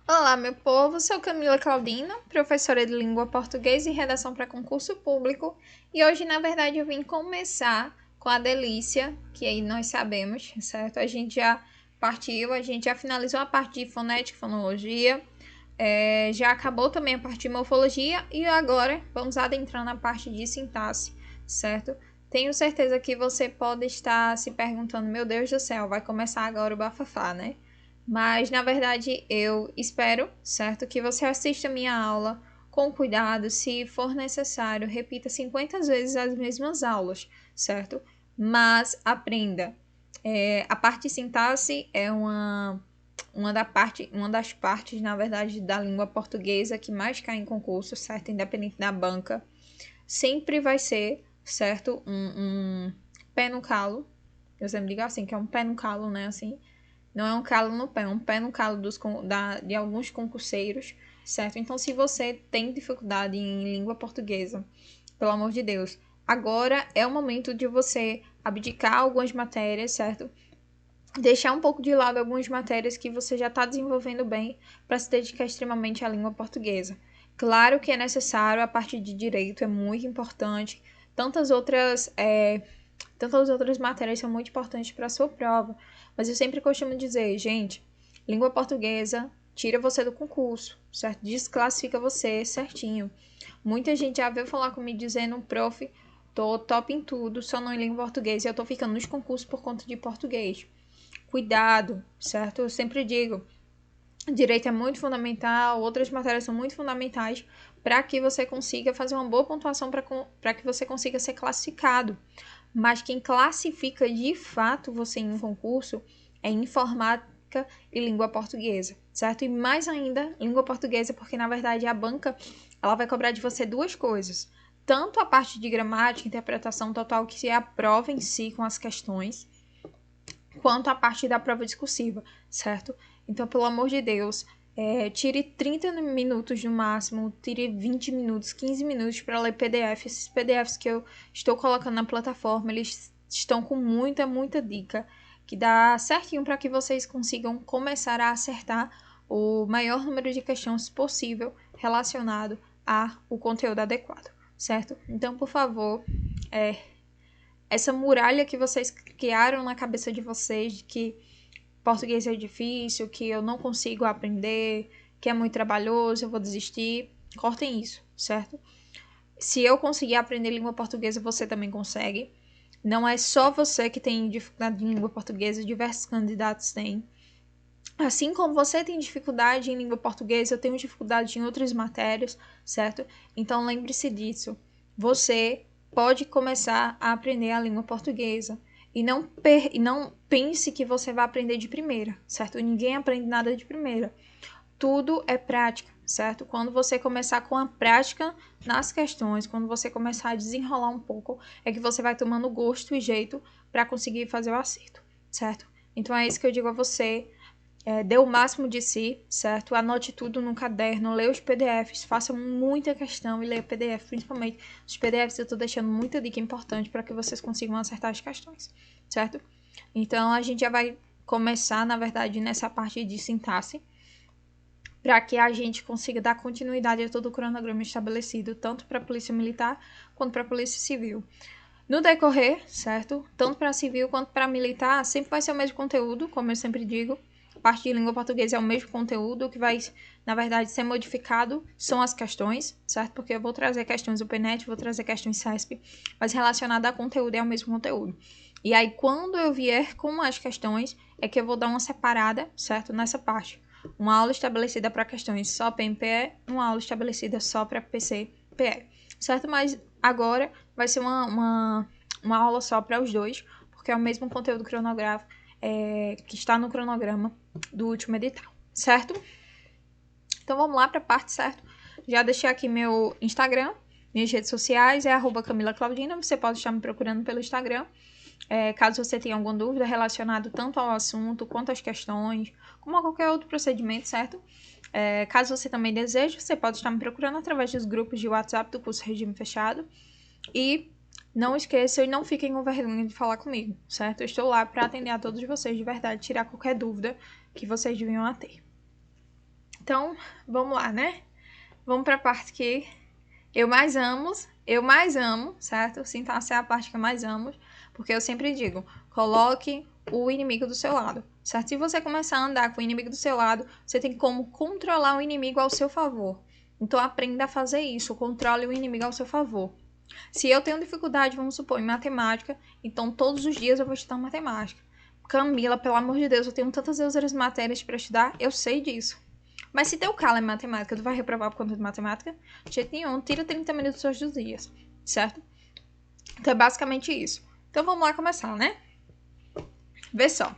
Olá, meu povo, sou Camila Claudina, professora de língua portuguesa e redação para concurso público, e hoje, na verdade, eu vim começar com a delícia, que aí nós sabemos, certo? A gente já partiu, a gente já finalizou a parte de fonética e fonologia, já acabou também a parte de morfologia e agora vamos adentrar na parte de sintaxe, certo? Tenho certeza que você pode estar se perguntando, meu Deus do céu, vai começar agora o bafafá, né? Mas, na verdade, eu espero, certo, que você assista a minha aula com cuidado. Se for necessário, repita 50 vezes as mesmas aulas, certo? Mas aprenda. A parte de sintaxe é uma das partes, na verdade, da língua portuguesa que mais cai em concurso, certo? Independente da banca. Sempre vai ser, certo? Um pé no calo. Eu sempre digo assim, que é um pé no calo, né? Assim, não é um calo no pé, é um pé no calo de alguns concurseiros, certo? Então, se você tem dificuldade em língua portuguesa, pelo amor de Deus, agora é o momento de você abdicar algumas matérias, certo? Deixar um pouco de lado algumas matérias que você já está desenvolvendo bem para se dedicar extremamente à língua portuguesa. Claro que é necessário, a parte de direito é muito importante, tantas outras matérias são muito importantes para a sua prova, mas eu sempre costumo dizer, gente, língua portuguesa tira você do concurso, certo? Desclassifica você certinho. Muita gente já veio falar comigo dizendo, prof, tô top em tudo, só não em língua portuguesa e eu tô ficando nos concursos por conta de português. Cuidado, certo? Eu sempre digo, direito é muito fundamental, outras matérias são muito fundamentais para que você consiga fazer uma boa pontuação para que você consiga ser classificado. Mas quem classifica de fato você em um concurso é informática e língua portuguesa, certo? E mais ainda, língua portuguesa, porque na verdade a banca ela vai cobrar de você duas coisas. Tanto a parte de gramática, interpretação total, que se aprova em si com as questões, quanto a parte da prova discursiva, certo? Então, pelo amor de Deus, tire 30 minutos no máximo, tire 20 minutos, 15 minutos para ler PDF. Esses PDFs que eu estou colocando na plataforma, eles estão com muita dica que dá certinho para que vocês consigam começar a acertar o maior número de questões possível relacionado ao conteúdo adequado, certo? Então, por favor, essa muralha que vocês criaram na cabeça de vocês de que português é difícil, que eu não consigo aprender, que é muito trabalhoso, eu vou desistir, cortem isso, certo? Se eu conseguir aprender língua portuguesa, você também consegue. Não é só você que tem dificuldade em língua portuguesa, diversos candidatos têm. Assim como você tem dificuldade em língua portuguesa, eu tenho dificuldade em outras matérias, certo? Então lembre-se disso. Você pode começar a aprender a língua portuguesa e não pense que você vai aprender de primeira, certo? Ninguém aprende nada de primeira. Tudo é prática, certo? Quando você começar com a prática nas questões, quando você começar a desenrolar um pouco, é que você vai tomando gosto e jeito para conseguir fazer o acerto, certo? Então é isso que eu digo a você. Dê o máximo de si, certo? Anote tudo no caderno, leia os PDFs, faça muita questão e leia PDF, principalmente os PDFs. Eu estou deixando muita dica importante para que vocês consigam acertar as questões, certo? Então, a gente já vai começar, na verdade, nessa parte de sintaxe, para que a gente consiga dar continuidade a todo o cronograma estabelecido, tanto para a Polícia Militar quanto para a Polícia Civil. No decorrer, certo? Tanto para civil quanto para militar, sempre vai ser o mesmo conteúdo, como eu sempre digo. A parte de língua portuguesa é o mesmo conteúdo, o que vai, na verdade, ser modificado são as questões, certo? Porque eu vou trazer questões do PNET, vou trazer questões CESP, mas relacionado a conteúdo é o mesmo conteúdo. E aí, quando eu vier com as questões, é que eu vou dar uma separada, certo? Nessa parte. Uma aula estabelecida para questões só PMPE, uma aula estabelecida só para PCPE, certo? Mas agora vai ser uma aula só para os dois, porque é o mesmo conteúdo cronográfico que está no cronograma do último edital, certo? Então vamos lá para a parte, certo? Já deixei aqui meu Instagram, minhas redes sociais, é @Camila Claudina, você pode estar me procurando pelo Instagram. Caso você tenha alguma dúvida relacionada tanto ao assunto, quanto às questões, como a qualquer outro procedimento, certo? Caso você também deseje, você pode estar me procurando através dos grupos de WhatsApp do curso Regime Fechado. E não esqueçam e não fiquem com vergonha de falar comigo, certo? Eu estou lá para atender a todos vocês de verdade, tirar qualquer dúvida que vocês deviam ter. Então, vamos lá, né? Vamos para a parte que eu mais amo, certo? Sintaxe é a parte que eu mais amo, porque eu sempre digo, coloque o inimigo do seu lado, certo? Se você começar a andar com o inimigo do seu lado, você tem como controlar o inimigo ao seu favor. Então, aprenda a fazer isso, controle o inimigo ao seu favor. Se eu tenho dificuldade, vamos supor, em matemática, então todos os dias eu vou estudar matemática. Camila, pelo amor de Deus, eu tenho tantas outras matérias para estudar, eu sei disso. Mas se teu calo é matemática, tu vai reprovar por conta de matemática? De jeito nenhum, tira 30 minutos todos os dias, certo? Então é basicamente isso. Então vamos lá começar, né? Vê só.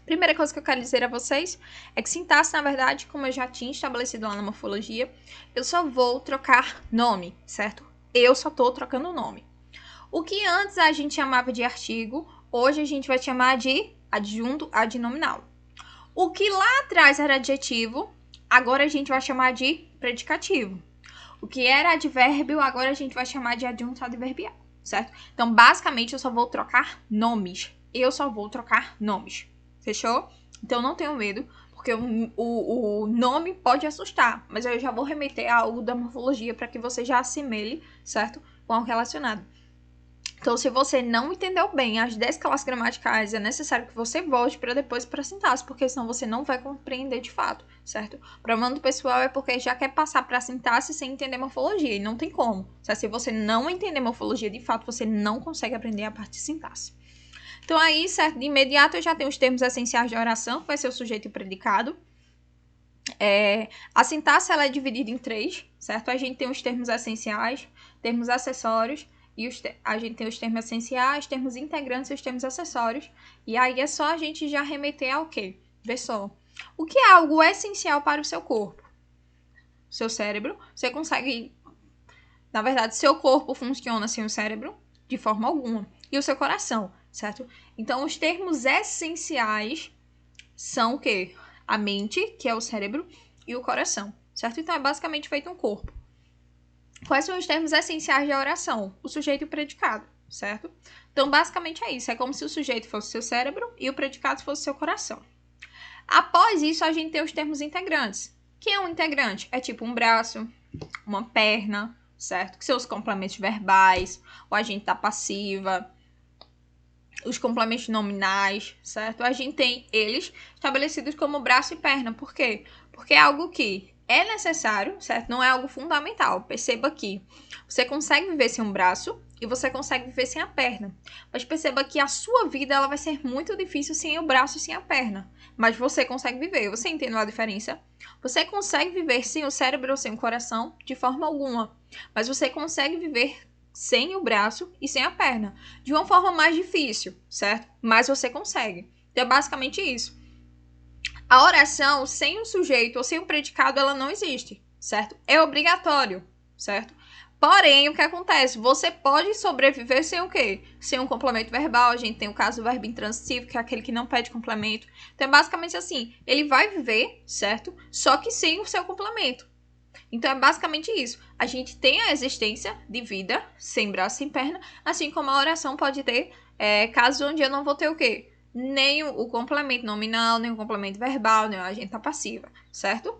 Primeira coisa que eu quero dizer a vocês é que sintaxe, na verdade, como eu já tinha estabelecido lá na morfologia, eu só vou trocar nome, certo? Eu só tô trocando nome. O que antes a gente chamava de artigo, hoje a gente vai chamar de adjunto adnominal. O que lá atrás era adjetivo, agora a gente vai chamar de predicativo. O que era advérbio, agora a gente vai chamar de adjunto adverbial, certo? Então, basicamente, eu só vou trocar nomes. Eu só vou trocar nomes. Fechou? Então, não tenho medo, porque o nome pode assustar, mas eu já vou remeter a algo da morfologia para que você já assemelhe, certo? Com o relacionado. Então, se você não entendeu bem as 10 classes gramaticais, é necessário que você volte para depois para a sintaxe, porque senão você não vai compreender de fato, certo? O problema do pessoal é porque já quer passar para a sintaxe sem entender morfologia, e não tem como. Certo? Se você não entender morfologia de fato, você não consegue aprender a parte de sintaxe. Então, aí, certo, de imediato eu já tenho os termos essenciais de oração, que vai ser o sujeito e o predicado. A sintaxe ela é dividida em 3, certo? A gente tem os termos essenciais, termos acessórios, e a gente tem os termos essenciais, termos integrantes e os termos acessórios. E aí é só a gente já remeter ao quê? Vê só. O que é algo essencial para o seu corpo? Seu cérebro. Você consegue... Na verdade, seu corpo funciona sem o cérebro de forma alguma. E o seu coração, certo? Então, os termos essenciais são o quê? A mente, que é o cérebro, e o coração, certo? Então, é basicamente feito um corpo. Quais são os termos essenciais da oração? O sujeito e o predicado, certo? Então, basicamente é isso. É como se o sujeito fosse seu cérebro e o predicado fosse seu coração. Após isso, a gente tem os termos integrantes. Quem é um integrante? É tipo um braço, uma perna, certo? Que são os complementos verbais, o agente da passiva, os complementos nominais, certo? A gente tem eles estabelecidos como braço e perna. Por quê? Porque é algo que é necessário, certo? Não é algo fundamental. Perceba que você consegue viver sem um braço e você consegue viver sem a perna. Mas perceba que a sua vida ela vai ser muito difícil sem o braço e sem a perna. Mas você consegue viver. Você entendeu a diferença? Você consegue viver sem o cérebro ou sem o coração de forma alguma. Mas você consegue viver sem o braço e sem a perna. De uma forma mais difícil, certo? Mas você consegue. Então é basicamente isso. A oração sem o sujeito ou sem o predicado, ela não existe, certo? É obrigatório, certo? Porém, o que acontece? Você pode sobreviver sem o quê? Sem um complemento verbal. A gente tem o caso do verbo intransitivo, que é aquele que não pede complemento. Então, é basicamente assim. Ele vai viver, certo? Só que sem o seu complemento. Então, é basicamente isso. A gente tem a existência de vida sem braço, sem perna, assim como a oração pode ter casos onde eu não vou ter o quê? Nem o complemento nominal, nem o complemento verbal, nem o agente da passiva, certo?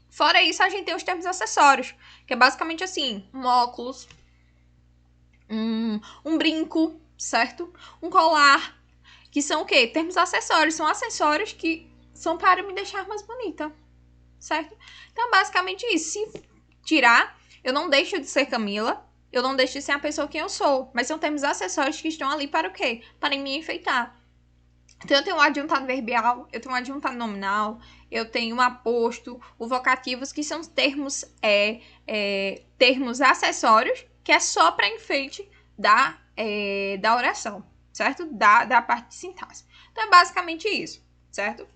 Fora isso, a gente tem os termos acessórios, que é basicamente assim, um óculos, um brinco, certo? Um colar, que são o quê? Termos acessórios, são acessórios que são para me deixar mais bonita, certo? Então, basicamente isso. Se tirar, eu não deixo de ser Camila, eu não deixo de ser a pessoa que eu sou, mas são termos acessórios que estão ali para o quê? Para me enfeitar. Então, eu tenho um adjuntado verbial, eu tenho um adjuntado nominal, eu tenho um aposto, o vocativos, que são termos, termos acessórios, que é só para enfeite da oração, certo? Da parte de sintaxe. Então, é basicamente isso, certo?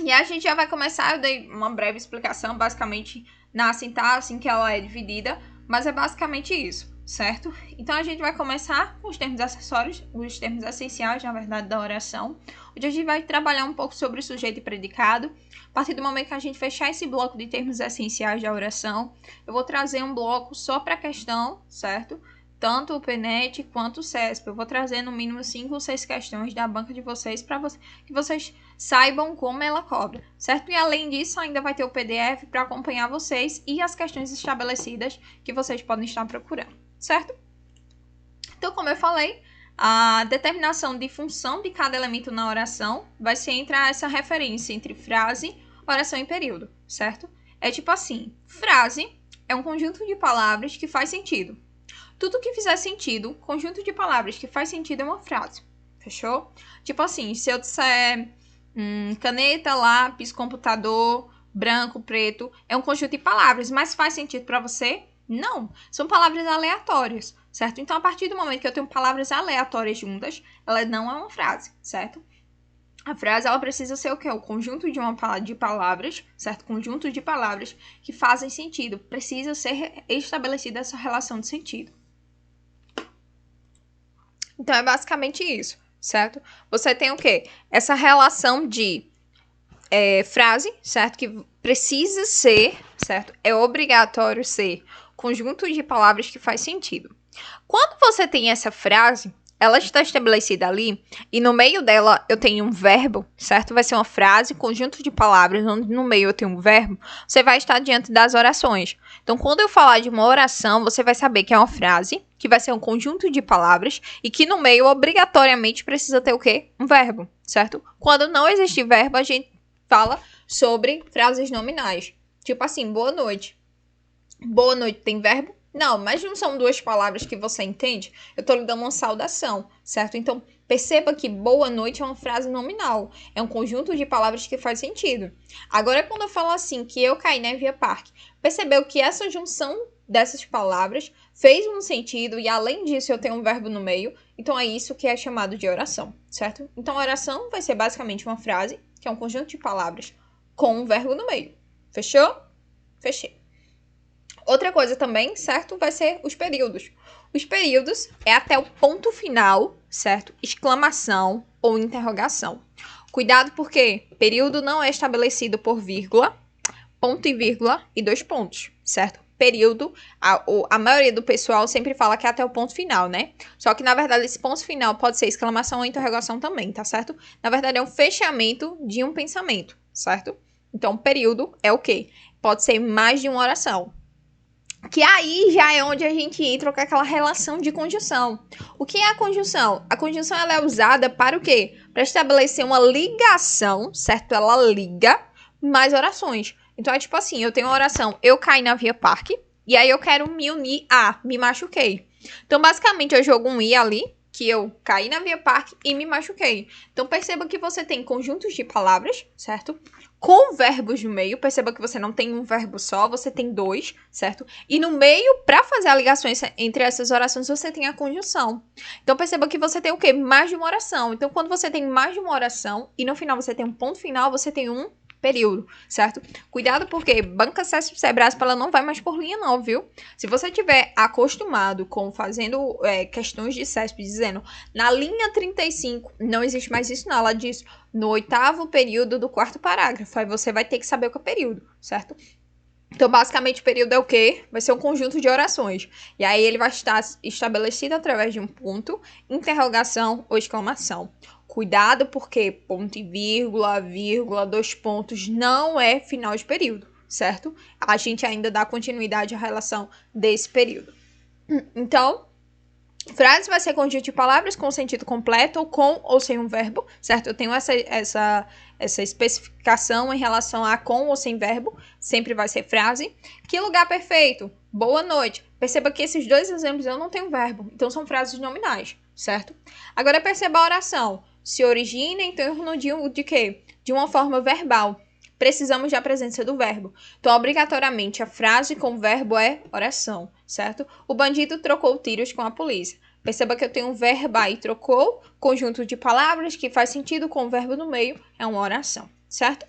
E a gente já vai começar, eu dei uma breve explicação, basicamente, na sintaxe, em que ela é dividida, mas é basicamente isso, certo? Então, a gente vai começar com os termos acessórios, os termos essenciais, na verdade, da oração, onde a gente vai trabalhar um pouco sobre o sujeito e predicado. A partir do momento que a gente fechar esse bloco de termos essenciais da oração, eu vou trazer um bloco só para a questão, certo? tanto o PNET quanto o CESP. Eu vou trazer no mínimo 5 ou 6 questões da banca de vocês para que vocês saibam como ela cobra, certo? E além disso, ainda vai ter o PDF para acompanhar vocês e as questões estabelecidas que vocês podem estar procurando, certo? Então, como eu falei, a determinação de função de cada elemento na oração vai ser entre essa referência entre frase, oração e período, certo? É tipo assim, frase é um conjunto de palavras que faz sentido. Tudo que fizer sentido, conjunto de palavras que faz sentido é uma frase. Fechou? Tipo assim, se eu disser caneta, lápis, computador, branco, preto, é um conjunto de palavras, mas faz sentido para você? Não. São palavras aleatórias, certo? Então, a partir do momento que eu tenho palavras aleatórias juntas, ela não é uma frase, certo? A frase, ela precisa ser o quê? O conjunto de palavras, certo? Conjunto de palavras que fazem sentido. Precisa ser estabelecida essa relação de sentido. Então, é basicamente isso, certo? Você tem o quê? Essa relação de frase, certo? Que precisa ser, certo? É obrigatório ser conjunto de palavras que faz sentido. Quando você tem essa frase, ela está estabelecida ali, e no meio dela eu tenho um verbo, certo? Vai ser uma frase, conjunto de palavras, onde no meio eu tenho um verbo, você vai estar diante das orações. Então, quando eu falar de uma oração, você vai saber que é uma frase, que vai ser um conjunto de palavras, e que no meio, obrigatoriamente, precisa ter o quê? Um verbo, certo? Quando não existe verbo, a gente fala sobre frases nominais. Tipo assim, boa noite. Boa noite tem verbo? Não, mas não são duas palavras que você entende? Eu tô lhe dando uma saudação, certo? Então, perceba que boa noite é uma frase nominal. É um conjunto de palavras que faz sentido. Agora, quando eu falo assim, que eu caí na Via Parque, percebeu que essa junção dessas palavras fez um sentido e, além disso, eu tenho um verbo no meio. Então, é isso que é chamado de oração, certo? Então, a oração vai ser basicamente uma frase, que é um conjunto de palavras com um verbo no meio. Fechou? Fechei. Outra coisa também, certo? Vai ser os períodos. Os períodos é até o ponto final, certo? Exclamação ou interrogação. Cuidado porque período não é estabelecido por vírgula, ponto e vírgula e 2 pontos, certo? Período, a maioria do pessoal sempre fala que é até o ponto final, né? Só que, na verdade, esse ponto final pode ser exclamação ou interrogação também, tá certo? Na verdade, é um fechamento de um pensamento, certo? Então, período é o quê? Pode ser mais de uma oração. Que aí já é onde a gente entra com aquela relação de conjunção. O que é a conjunção? A conjunção ela é usada para o quê? Para estabelecer uma ligação, certo? Ela liga mais orações. Então é tipo assim, eu tenho uma oração, eu caí na Via Parque, e aí eu quero me unir a me machuquei. Então basicamente eu jogo um i ali, que eu caí na Via Parque e me machuquei. Então perceba que você tem conjuntos de palavras, certo? Com verbos no meio, perceba que você não tem um verbo só, você tem 2, certo? E no meio, para fazer a ligação entre essas orações, você tem a conjunção. Então, perceba que você tem o quê? Mais de uma oração. Então, quando você tem mais de uma oração e no final você tem um ponto final, você tem um período, certo? Cuidado porque banca CESP Sebrasp, ela não vai mais por linha não, viu? Se você tiver acostumado com fazendo questões de CESP dizendo na linha 35, não existe mais isso não, ela diz no 8º período do 4º parágrafo, aí você vai ter que saber o que é período, certo? Então, basicamente, o período é o quê? Vai ser um conjunto de orações. E aí ele vai estar estabelecido através de um ponto, interrogação ou exclamação. Cuidado porque ponto e vírgula, 2 pontos não é final de período, certo? A gente ainda dá continuidade à relação desse período. Então, frase vai ser conjunto de palavras com sentido completo, ou com ou sem um verbo, certo? Eu tenho essa especificação em relação a com ou sem verbo, sempre vai ser frase. Que lugar perfeito? Boa noite. Perceba que esses 2 exemplos eu não tenho verbo, então são frases nominais, certo? Agora perceba a oração. Se origina em torno de quê? De uma forma verbal. Precisamos da presença do verbo. Então, obrigatoriamente, a frase com verbo é oração, certo? O bandido trocou tiros com a polícia. Perceba que eu tenho um verbo aí, trocou, conjunto de palavras que faz sentido com o verbo no meio, é uma oração, certo?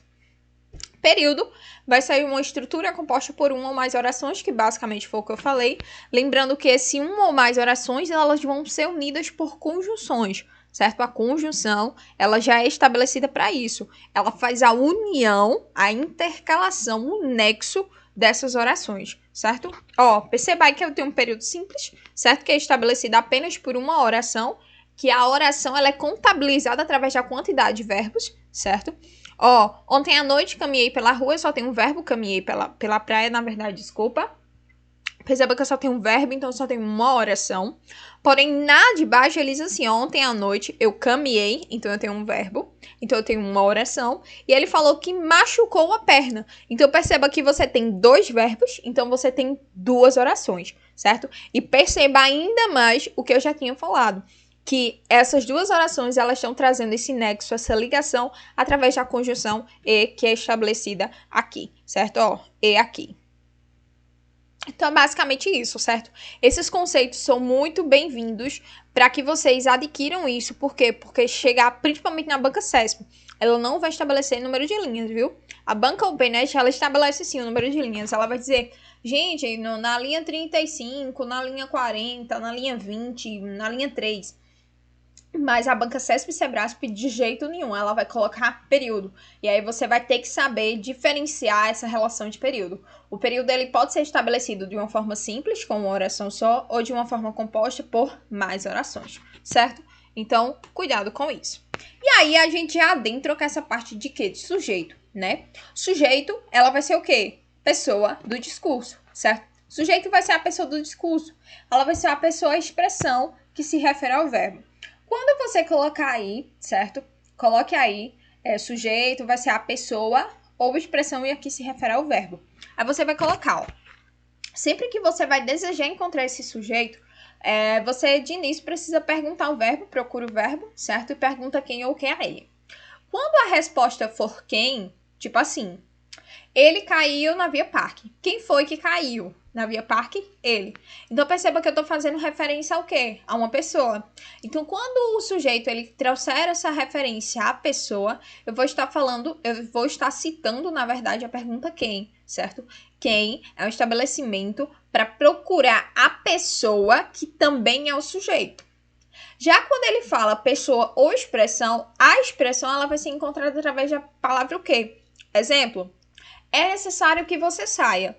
Período vai sair uma estrutura composta por uma ou mais orações, que basicamente foi o que eu falei. Lembrando que esse uma ou mais orações, elas vão ser unidas por conjunções, certo? A conjunção, ela já é estabelecida para isso. Ela faz a união, a intercalação, o nexo dessas orações, certo? Ó, perceba aí que eu tenho um período simples, certo? Que é estabelecido apenas por uma oração, que a oração ela é contabilizada através da quantidade de verbos, certo? Ó, ontem à noite caminhei pela rua, só tem um verbo, caminhei pela praia, na verdade, desculpa. Perceba que eu só tenho um verbo, então eu só tenho uma oração. Porém, na de baixo, ele diz assim, ontem à noite eu caminhei, então eu tenho um verbo, então eu tenho uma oração. E ele falou que machucou a perna. Então perceba que você tem dois verbos, então você tem duas orações, certo? E perceba ainda mais o que eu já tinha falado, que essas duas orações, elas estão trazendo esse nexo, essa ligação, através da conjunção e, que é estabelecida aqui, certo? Ó, e aqui. Então, é basicamente isso, certo? Esses conceitos são muito bem-vindos para que vocês adquiram isso. Por quê? Porque chegar, principalmente na banca CESP, ela não vai estabelecer número de linhas, viu? A banca OpenNet, ela estabelece sim o número de linhas. Ela vai dizer, gente, na linha 35, na linha 40, na linha 20, na linha 3... Mas a banca CESP e Sebrasp de jeito nenhum, ela vai colocar período. E aí você vai ter que saber diferenciar essa relação de período. O período ele pode ser estabelecido de uma forma simples, com uma oração só, ou de uma forma composta por mais orações, certo? Então, cuidado com isso. E aí a gente já adentra com essa parte de quê? De sujeito, né? Sujeito, ela vai ser o quê? Pessoa do discurso, certo? Sujeito vai ser a pessoa do discurso. Ela vai ser a pessoa, a expressão que se refere ao verbo. Quando você colocar aí, certo? Coloque aí, sujeito, vai ser a pessoa ou expressão e aqui se refere ao verbo. Aí você vai colocar, ó. Sempre que você vai desejar encontrar esse sujeito, você de início precisa perguntar o verbo, procura o verbo, certo? E pergunta quem ou quem é ele. Quando a resposta for quem, tipo assim, ele caiu na Via Parque. Quem foi que caiu na Via Parque? Ele. Então, perceba que eu tô fazendo referência ao quê? A uma pessoa. Então, quando o sujeito, ele trouxer essa referência à pessoa, eu vou estar citando, na verdade, a pergunta quem, certo? Quem é um estabelecimento para procurar a pessoa que também é o sujeito. Já quando ele fala pessoa ou expressão, a expressão, ela vai ser encontrada através da palavra o quê? Exemplo. É necessário que você saia.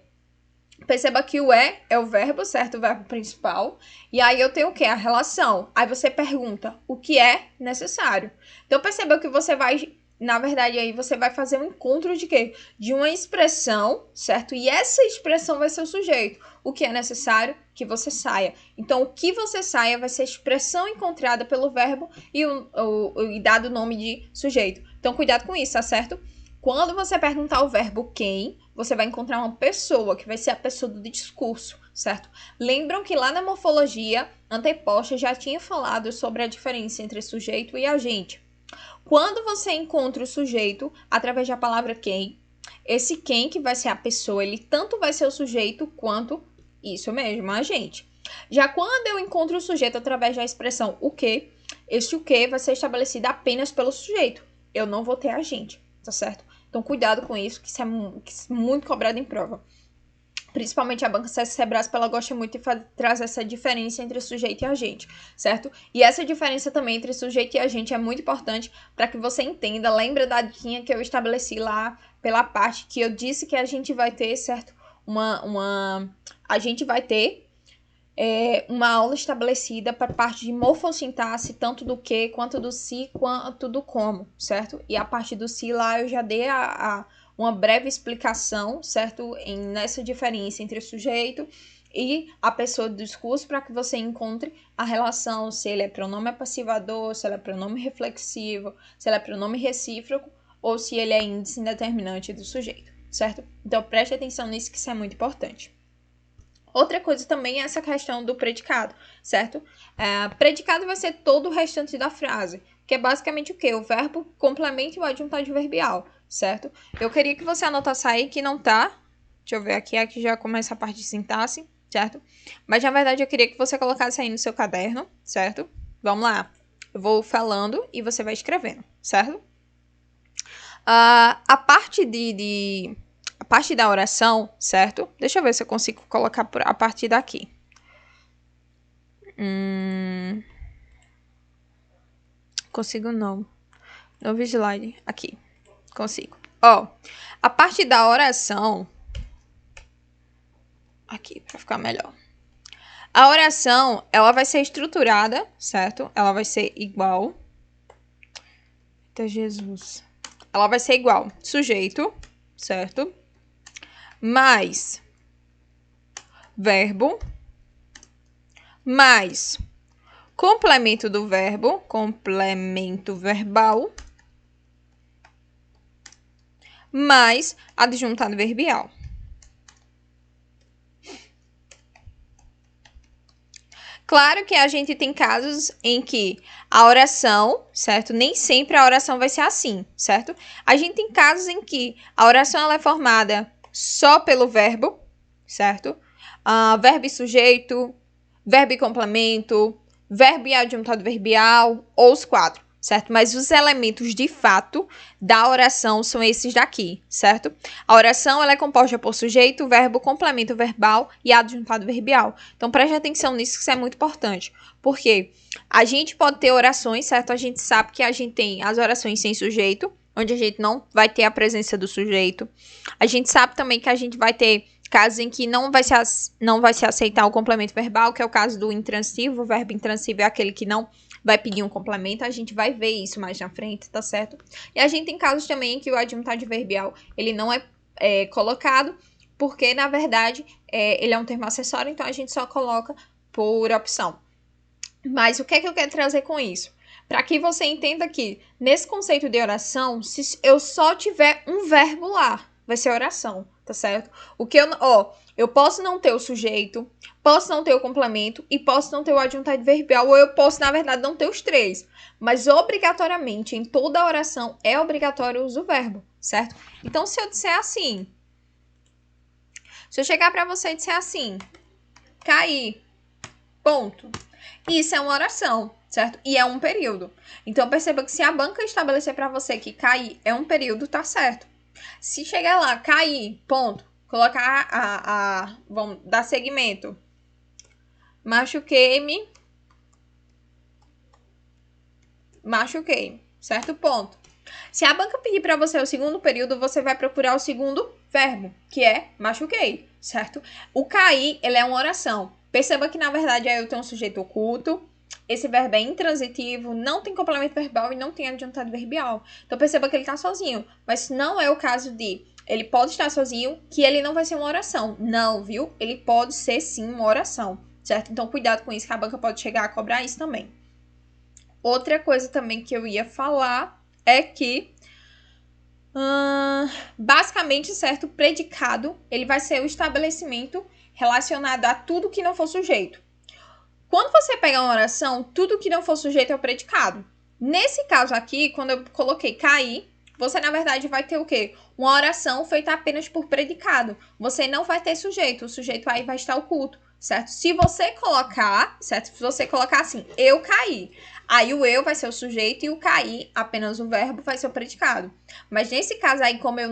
Perceba que o é o verbo, certo? O verbo principal. E aí eu tenho o quê? A relação. Aí você pergunta o que é necessário. Então perceba que você vai, na verdade, aí você vai fazer um encontro de quê? De uma expressão, certo? E essa expressão vai ser o sujeito. O que é necessário? Que você saia. Então, o que você saia vai ser a expressão encontrada pelo verbo e dado o nome de sujeito. Então, cuidado com isso, tá certo? Quando você perguntar o verbo quem, você vai encontrar uma pessoa, que vai ser a pessoa do discurso, certo? Lembram que lá na morfologia anteposta já tinha falado sobre a diferença entre sujeito e agente. Quando você encontra o sujeito através da palavra quem, esse quem, que vai ser a pessoa, ele tanto vai ser o sujeito quanto isso mesmo, agente. Já quando eu encontro o sujeito através da expressão o que, esse o que vai ser estabelecido apenas pelo sujeito. Eu não vou ter agente, tá certo? Então, cuidado com isso, que isso é muito cobrado em prova. Principalmente a banca CESP Sebrasp, ela gosta muito de trazer essa diferença entre sujeito e agente, certo? E essa diferença também entre sujeito e agente é muito importante para que você entenda. Lembra da diquinha que eu estabeleci lá pela parte que eu disse que a gente vai ter, certo? A gente vai ter uma aula estabelecida para parte de morfossintaxe, tanto do que, quanto do se, quanto do como, certo? E a parte do se lá eu já dei uma breve explicação, certo? Nessa diferença entre o sujeito e a pessoa do discurso, para que você encontre a relação, se ele é pronome passivador, se ele é pronome reflexivo, se ele é pronome recíproco, ou se ele é índice indeterminante do sujeito, certo? Então preste atenção nisso, que isso é muito importante. Outra coisa também é essa questão do predicado, certo? Predicado vai ser todo o restante da frase, que é basicamente o quê? O verbo, complemento e o adjunto adverbial, certo? Eu queria que você anotasse aí que não tá. Deixa eu ver aqui já começa a parte de sintaxe, certo? Mas na verdade eu queria que você colocasse aí no seu caderno, certo? Vamos lá. Eu vou falando e você vai escrevendo, certo? A parte a parte da oração, certo? Deixa eu ver se eu consigo colocar a partir daqui. Consigo não. Novo slide. Aqui. Consigo. Ó, a parte da oração, aqui para ficar melhor. A oração, ela vai ser estruturada, certo? Ela vai ser igual. Eita Jesus. Ela vai ser igual. Sujeito, certo? Mais verbo, mais complemento do verbo, complemento verbal, mais adjuntado verbial. Claro que a gente tem casos em que a oração, certo? Nem sempre a oração vai ser assim, certo? A gente tem casos em que a oração ela é formada só pelo verbo, certo? Verbo e sujeito, verbo e complemento, verbo e adjuntado verbial, ou os quatro, certo? Mas os elementos de fato da oração são esses daqui, certo? A oração ela é composta por sujeito, verbo, complemento verbal e adjuntado verbial. Então preste atenção nisso, que isso é muito importante. Porque a gente pode ter orações, certo? A gente sabe que a gente tem as orações sem sujeito, onde a gente não vai ter a presença do sujeito. A gente sabe também que a gente vai ter casos em que não vai se aceitar o complemento verbal, que é o caso do intransivo. O verbo intransivo é aquele que não vai pedir um complemento. A gente vai ver isso mais na frente, tá certo? E a gente tem casos também em que o adjuntado verbial, ele não é colocado, porque, na verdade, ele é um termo acessório, então a gente só coloca por opção. Mas o que é que eu quero trazer com isso? Para que você entenda que, nesse conceito de oração, se eu só tiver um verbo lá, vai ser oração, tá certo? Eu posso não ter o sujeito, posso não ter o complemento e posso não ter o adjuntado verbial, ou eu posso, na verdade, não ter os três. Mas, obrigatoriamente, em toda oração, é obrigatório o uso do verbo, certo? Então, se eu disser assim, se eu chegar para você e disser assim, cair, ponto. Isso é uma oração, certo? E é um período. Então, perceba que se a banca estabelecer para você que cair é um período, tá certo. Se chegar lá, cair, ponto, colocar vamos dar segmento. Machuquei-me, certo? Ponto. Se a banca pedir para você o segundo período, você vai procurar o segundo verbo, que é machuquei, certo? O cair, ele é uma oração. Perceba que, na verdade, aí eu tenho um sujeito oculto, esse verbo é intransitivo, não tem complemento verbal e não tem adjuntado verbial. Então, perceba que ele está sozinho. Mas não é o caso de ele pode estar sozinho, que ele não vai ser uma oração. Não, viu? Ele pode ser, sim, uma oração, certo? Então, cuidado com isso, que a banca pode chegar a cobrar isso também. Outra coisa também que eu ia falar é que, basicamente, certo, o predicado, ele vai ser o estabelecimento relacionado a tudo que não for sujeito. Quando você pega uma oração, tudo que não for sujeito é o predicado. Nesse caso aqui, quando eu coloquei cair, você, na verdade, vai ter o quê? Uma oração feita apenas por predicado. Você não vai ter sujeito. O sujeito aí vai estar oculto, certo? Se você colocar, certo? Se você colocar assim, eu caí. Aí o eu vai ser o sujeito e o cair, apenas o verbo, vai ser o predicado. Mas nesse caso aí, como eu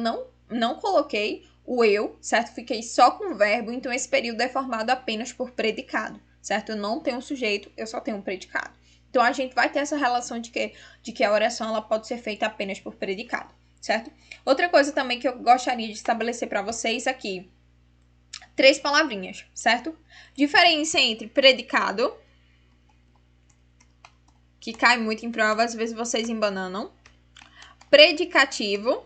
não coloquei o eu, certo? Fiquei só com o verbo, então esse período é formado apenas por predicado, certo? Eu não tenho sujeito, eu só tenho um predicado. Então, a gente vai ter essa relação de que a oração ela pode ser feita apenas por predicado, certo? Outra coisa também que eu gostaria de estabelecer para vocês aqui, 3 palavrinhas, certo? Diferença entre predicado, que cai muito em prova, às vezes vocês embananam, predicativo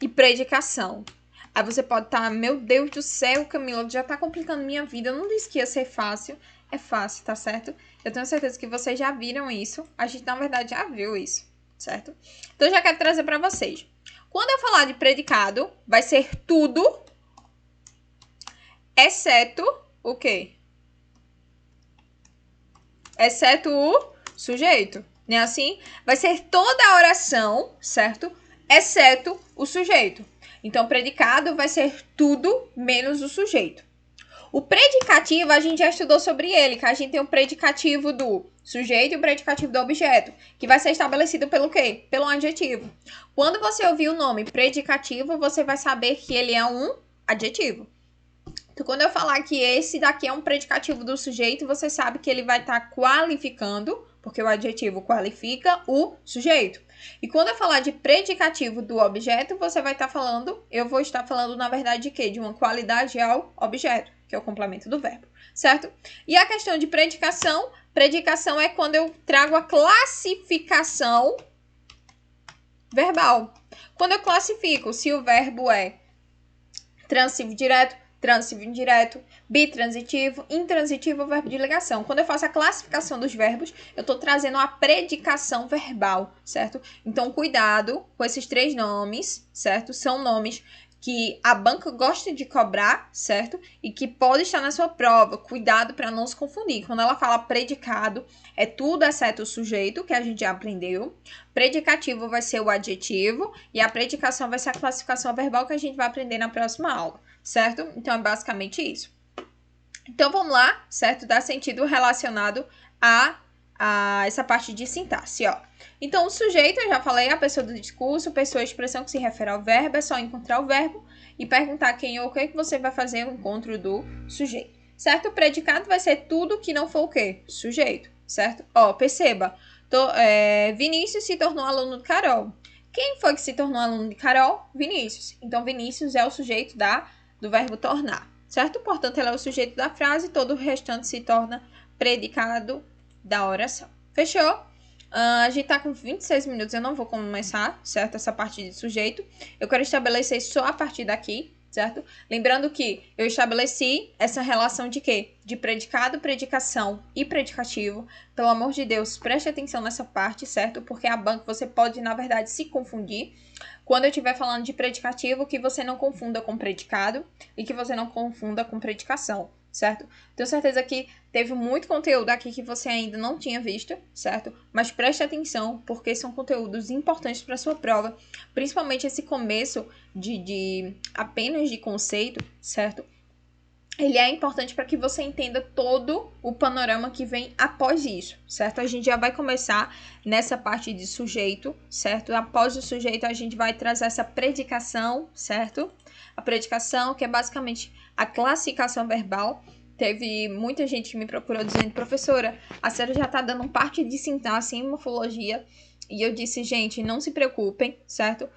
e predicação. Aí você pode estar, meu Deus do céu, Camila, já tá complicando minha vida. Eu não disse que ia ser fácil. É fácil, tá certo? Eu tenho certeza que vocês já viram isso. A gente, na verdade, já viu isso, certo? Então, eu já quero trazer para vocês. Quando eu falar de predicado, vai ser tudo, exceto o quê? Exceto o sujeito, né? Assim, vai ser toda a oração, certo? Exceto o sujeito. Então, predicado vai ser tudo menos o sujeito. O predicativo, a gente já estudou sobre ele, que a gente tem o predicativo do sujeito e o predicativo do objeto, que vai ser estabelecido pelo quê? Pelo adjetivo. Quando você ouvir o nome predicativo, você vai saber que ele é um adjetivo. Então, quando eu falar que esse daqui é um predicativo do sujeito, você sabe que ele vai estar qualificando, porque o adjetivo qualifica o sujeito. E quando eu falar de predicativo do objeto, eu vou estar falando, na verdade, de quê? De uma qualidade ao objeto, que é o complemento do verbo, certo? E a questão de predicação é quando eu trago a classificação verbal. Quando eu classifico se o verbo é transivo direto, transivo indireto, bitransitivo, intransitivo ou verbo de ligação. Quando eu faço a classificação dos verbos, eu estou trazendo a predicação verbal, certo? Então, cuidado com esses 3 nomes, certo? São nomes que a banca gosta de cobrar, certo? E que pode estar na sua prova. Cuidado para não se confundir. Quando ela fala predicado, é tudo exceto o sujeito, que a gente já aprendeu. Predicativo vai ser o adjetivo e a predicação vai ser a classificação verbal que a gente vai aprender na próxima aula, certo? Então, é basicamente isso. Então, vamos lá, certo? Dá sentido relacionado a essa parte de sintaxe, ó. Então, o sujeito, eu já falei, a pessoa do discurso, pessoa, expressão que se refere ao verbo, é só encontrar o verbo e perguntar quem ou o que você vai fazer no encontro do sujeito, certo? O predicado vai ser tudo que não for o quê? Sujeito, certo? Ó, perceba, Vinícius se tornou aluno de Carol. Quem foi que se tornou aluno de Carol? Vinícius. Então, Vinícius é o sujeito do verbo tornar, certo? Portanto, ela é o sujeito da frase, todo o restante se torna predicado da oração. Fechou? A gente tá com 26 minutos, eu não vou começar, certo? Essa parte de sujeito. Eu quero estabelecer só a partir daqui, certo? Lembrando que eu estabeleci essa relação de quê? De predicado, predicação e predicativo. Pelo amor de Deus, preste atenção nessa parte, certo? Porque a banca você pode, na verdade, se confundir. Quando eu estiver falando de predicativo, que você não confunda com predicado e que você não confunda com predicação, certo? Tenho certeza que teve muito conteúdo aqui que você ainda não tinha visto, certo? Mas preste atenção, porque são conteúdos importantes para a sua prova, principalmente esse começo de apenas de conceito, certo? Ele é importante para que você entenda todo o panorama que vem após isso, certo? A gente já vai começar nessa parte de sujeito, certo? Após o sujeito, a gente vai trazer essa predicação, certo? A predicação, que é basicamente a classificação verbal. Teve muita gente que me procurou dizendo, professora, a senhora já tá dando parte de sintaxe em morfologia. E eu disse, gente, não se preocupem, certo?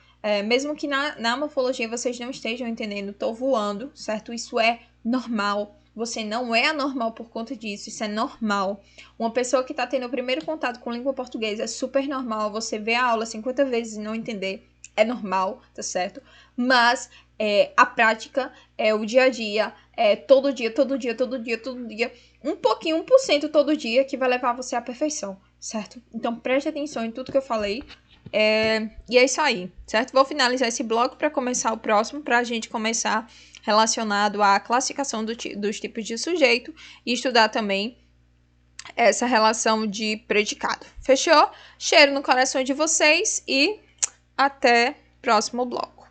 Mesmo que na morfologia vocês não estejam entendendo, tô voando, certo? Isso é normal. Você não é anormal por conta disso, isso é normal. Uma pessoa que tá tendo o primeiro contato com língua portuguesa é super normal. Você vê a aula 50 vezes e não entender, é normal, tá certo? Mas a prática é o dia a dia, todo dia, um pouquinho, 1% todo dia que vai levar você à perfeição, certo? Então preste atenção em tudo que eu falei. E é isso aí, certo? Vou finalizar esse bloco para começar o próximo, para a gente começar relacionado à classificação dos tipos de sujeito e estudar também essa relação de predicado. Fechou? Cheiro no coração de vocês e até próximo bloco.